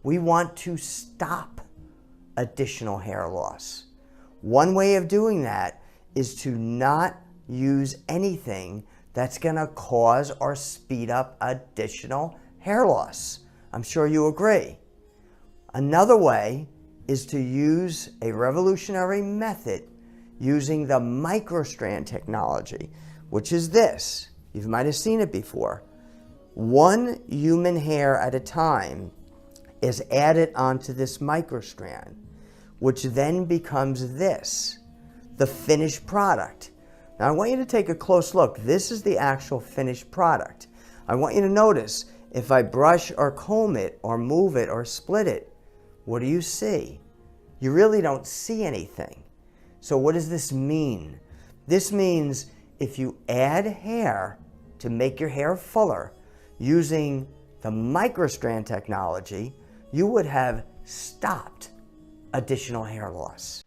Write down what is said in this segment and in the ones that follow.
We want to stop additional hair loss. One way of doing that is to not use anything that's going to cause or speed up additional hair loss. I'm sure you agree. Another way is to use a revolutionary method using the MicroStrand technology, which is this. You might have seen it before. One human hair at a time is added onto this MicroStrand, which then becomes this, the finished product. Now I want you to take a close look. This is the actual finished product. I want you to notice if I brush or comb it or move it or split it, what do you see? You really don't see anything. So what does this mean? This means if you add hair to make your hair fuller using the MicroStrand technology, you would have stopped additional hair loss.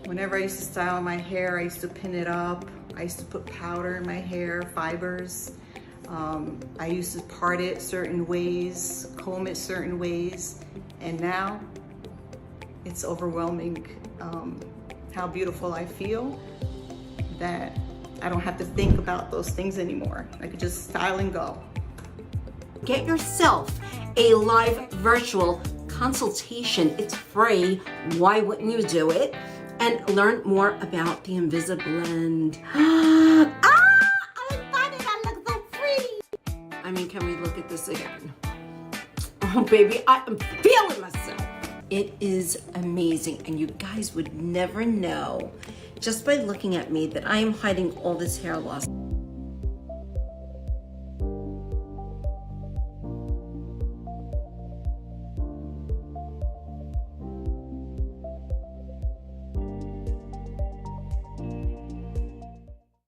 Whenever I used to style my hair, I used to pin it up. I used to put powder in my hair, fibers. I used to part it certain ways, comb it certain ways. And now it's overwhelming how beautiful I feel that I don't have to think about those things anymore. I could just style and go. Get yourself a live virtual consultation. It's free. Why wouldn't you do it? And learn more about the InvisaBlend. I'm excited, I look so pretty. I mean, can we look at this again? Oh baby, I am feeling myself. It is amazing, and you guys would never know just by looking at me that I am hiding all this hair loss.